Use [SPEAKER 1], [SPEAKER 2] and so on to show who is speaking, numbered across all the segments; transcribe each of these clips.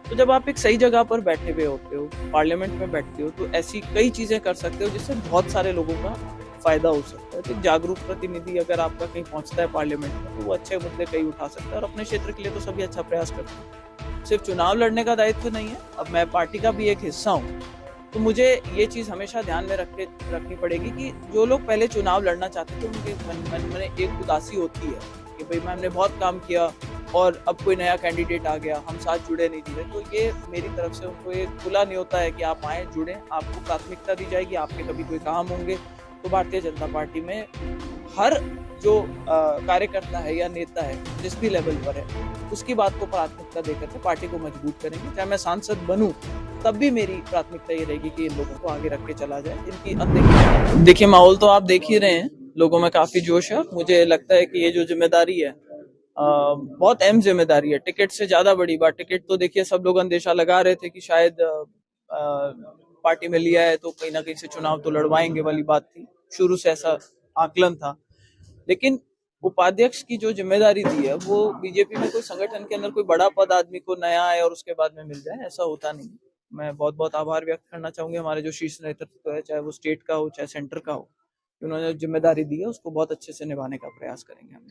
[SPEAKER 1] तो जब आप एक सही जगह पर बैठे हुए होते हो, पार्लियामेंट में बैठते हो, तो ऐसी कई चीज़ें कर सकते हो जिससे बहुत सारे लोगों का फ़ायदा हो सकता है। तो एक जागरूक प्रतिनिधि अगर आपका कहीं पहुँचता है पार्लियामेंट में, तो वो अच्छे मुद्दे कई उठा सकता है और अपने क्षेत्र के लिए तो सभी अच्छा प्रयास करते हैं। सिर्फ़ चुनाव लड़ने का दायित्व नहीं है, अब मैं पार्टी का भी एक हिस्सा हूँ, तो मुझे ये चीज़ हमेशा ध्यान में रखनी पड़ेगी कि जो लोग पहले चुनाव लड़ना चाहते थे, उनके मन में एक उदासी होती है कि भई हमने बहुत काम किया और अब कोई नया कैंडिडेट आ गया, हम साथ जुड़े नहीं जुड़े। तो ये मेरी तरफ से उनको एक खुला न्योता है कि आप आएँ, जुड़ें, आपको प्राथमिकता दी जाएगी, आपके कभी कोई काम होंगे, तो भारतीय जनता पार्टी में हर जो कार्यकर्ता है या नेता है, जिस भी लेवल पर है, उसकी बात को प्राथमिकता देकर के पार्टी को मजबूत करेंगे। चाहे मैं सांसद बनूँ, तब भी मेरी प्राथमिकता ये रहेगी कि इन लोगों को आगे रख के चला जाए, इनकी अनदेखी। देखिए, माहौल तो आप देख ही रहे हैं, लोगों में काफ़ी जोश है। मुझे लगता है कि ये जो ज़िम्मेदारी है बहुत अहम ज़िम्मेदारी है, टिकट से ज़्यादा बड़ी बात। टिकट तो देखिए सब लोग अंदेशा लगा रहे थे कि शायद पार्टी में लिया है तो कहीं ना कहीं से चुनाव तो लड़वाएंगे वाली बात थी, शुरू से ऐसा आकलन था। लेकिन उपाध्यक्ष की जो जिम्मेदारी दी है वो बीजेपी में कोई संगठन के अंदर कोई बड़ा पद आदमी को नया आए और उसके बाद में मिल जाए, ऐसा होता नहीं। मैं बहुत बहुत आभार व्यक्त करना चाहूंगी हमारे जो शीर्ष नेतृत्व है, चाहे वो स्टेट का हो चाहे सेंटर का हो, उन्होंने जो जिम्मेदारी दी है उसको बहुत अच्छे से निभाने का प्रयास करेंगे हम।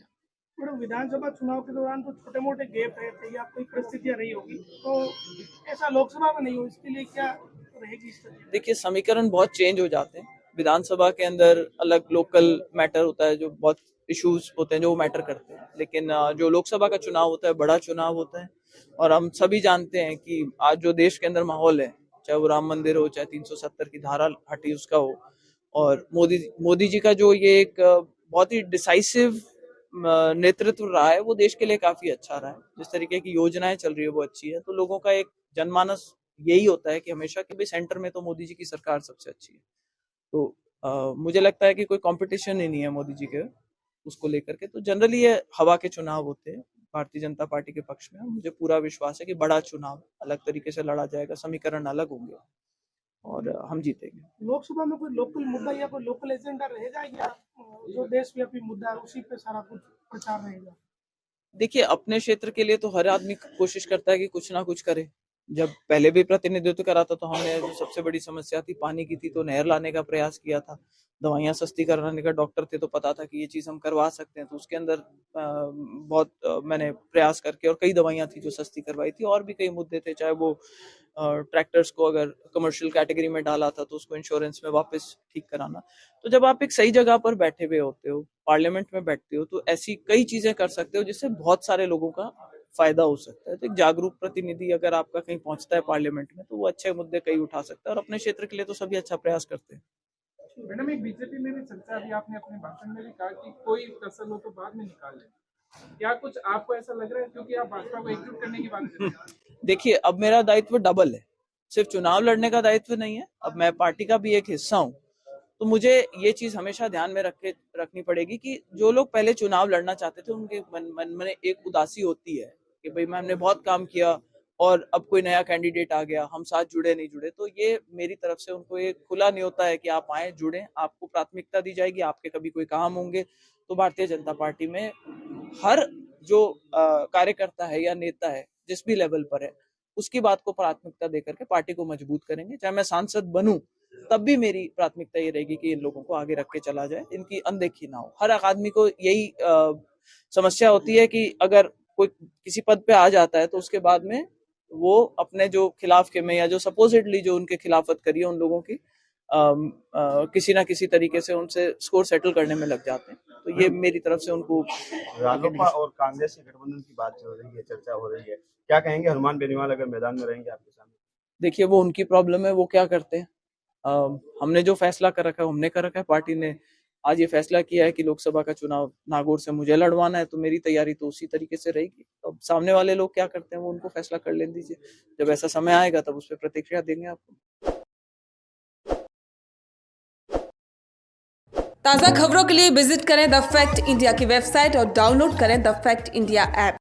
[SPEAKER 2] मैडम, विधानसभा चुनाव के दौरान तो छोटे मोटे गैप रहते या कोई परिस्थितियां नहीं होगी, तो ऐसा लोकसभा में नहीं हो, इसके लिए क्या रहेगी स्थिति?
[SPEAKER 1] देखिए, समीकरण बहुत चेंज हो जाते हैं। विधानसभा के अंदर अलग लोकल मैटर होता है, जो बहुत इश्यूज होते हैं जो मैटर करते हैं, लेकिन जो लोकसभा का चुनाव होता है बड़ा चुनाव होता है। और हम सभी जानते हैं कि आज जो देश के अंदर माहौल है, चाहे वो राम मंदिर हो, चाहे 370 की धारा हटी उसका हो, और मोदी जी का जो ये एक बहुत ही डिसाइसिव नेतृत्व रहा है, वो देश के लिए काफी अच्छा रहा है। जिस तरीके की योजनाएं चल रही है वो अच्छी है, तो लोगों का एक जनमानस यही होता है कि हमेशा कि भाई सेंटर में तो मोदी जी की सरकार सबसे अच्छी है। तो मुझे लगता है कि कोई कंपटीशन ही नहीं है मोदी जी के उसको लेकर के। तो जनरली ये हवा के चुनाव होते हैं भारतीय जनता पार्टी के पक्ष में। मुझे पूरा विश्वास है कि बड़ा चुनाव अलग तरीके से लड़ा जाएगा, समीकरण अलग होंगे और हम जीतेंगे।
[SPEAKER 2] लोकसभा में कोई लोकल मुद्दा या कोई लोकल एजेंडा रहेगा या जो देशव्यापी मुद्दा है उसी पे सारा कुछ प्रचार रहेगा?
[SPEAKER 1] देखिए, अपने क्षेत्र के लिए तो हर आदमी कोशिश करता है कि कुछ ना कुछ करे। जब पहले भी प्रतिनिधित्व करा था तो हमने जो सबसे बड़ी समस्या थी पानी की थी, तो नहर लाने का प्रयास किया था। दवाइयाँ सस्ती कराने का, डॉक्टर थे तो पता था कि ये चीज़ हम करवा सकते हैं, तो उसके अंदर बहुत मैंने प्रयास करके और कई दवाइयाँ थी जो सस्ती करवाई थी। और भी कई मुद्दे थे, चाहे वो ट्रैक्टर्स को अगर कमर्शियल कैटेगरी में डाला था तो उसको इंश्योरेंस में वापस ठीक कराना। तो जब आप एक सही जगह पर बैठे हुए होते हो, पार्लियामेंट में बैठते हो, तो ऐसी कई चीजें कर सकते हो जिससे बहुत सारे लोगों का फायदा हो सकता है। तो एक जागरूक प्रतिनिधि अगर आपका कहीं पहुंचता है पार्लियामेंट में, तो वो अच्छे मुद्दे कई उठा सकता है और अपने क्षेत्र के लिए तो सभी अच्छा प्रयास करते हैं।
[SPEAKER 3] मैडम, एक बीजेपी में भी चर्चा अभी आपने अपने भाषण में भी कहा कि कोई फसल हो तो बाद में निकाल ले, क्या कुछ आपको ऐसा लग रहा है क्योंकि आप भाजपा को एकजुट करने की बात कर रहे हैं?
[SPEAKER 1] देखिए, अब मेरा दायित्व डबल है, सिर्फ चुनाव लड़ने का दायित्व नहीं है, अब मैं पार्टी का भी एक हिस्सा हूँ। तो मुझे ये चीज हमेशा ध्यान में रखनी पड़ेगी कि जो लोग पहले चुनाव लड़ना चाहते थे, उनके मन में एक उदासी होती है कि भाई हमने बहुत काम किया और अब कोई नया कैंडिडेट आ गया, हम साथ जुड़े नहीं जुड़े। तो ये मेरी तरफ से उनको एक खुला न्योता है कि आप आए, जुड़ें, आपको प्राथमिकता दी जाएगी, आपके कभी कोई काम होंगे, तो भारतीय जनता पार्टी में हर जो कार्यकर्ता है या नेता है, जिस भी लेवल पर है, उसकी बात को प्राथमिकता देकर के पार्टी को मजबूत करेंगे। चाहे मैं सांसद बनूं, तब भी मेरी प्राथमिकता ये रहेगी कि इन लोगों को आगे रख के चला जाए, इनकी अनदेखी ना हो। हर आदमी को यही समस्या होती है कि अगर कोई किसी पद पे आ जाता है तो उसके बाद में वो अपने जो खिलाफ के में या जो सपोजिटली जो उनके खिलाफत करी है उन लोगों की किसी ना किसी तरीके से उनसे स्कोर सेटल करने में लग जाते हैं। तो ये मेरी तरफ से उनको।
[SPEAKER 4] रालोपा और कांग्रेस के गठबंधन की बात हो रही है, चर्चा हो रही है, क्या कहेंगे हनुमान बेनीवाल अगर मैदान में रहेंगे आपके सामने?
[SPEAKER 1] देखिए, वो उनकी प्रॉब्लम है, वो क्या करते हैं। हमने जो फैसला कर रखा है हमने कर रखा है। पार्टी ने आज ये फैसला किया है कि लोकसभा का चुनाव नागौर से मुझे लड़वाना है, तो मेरी तैयारी तो उसी तरीके से रहेगी। अब सामने वाले लोग क्या करते हैं वो उनको फैसला कर लेने दीजिए, जब ऐसा समय आएगा तब उस पर प्रतिक्रिया देंगे आपको।
[SPEAKER 5] ताज़ा खबरों के लिए विजिट करें द फैक्ट इंडिया की वेबसाइट और डाउनलोड करें द फैक्ट इंडिया ऐप।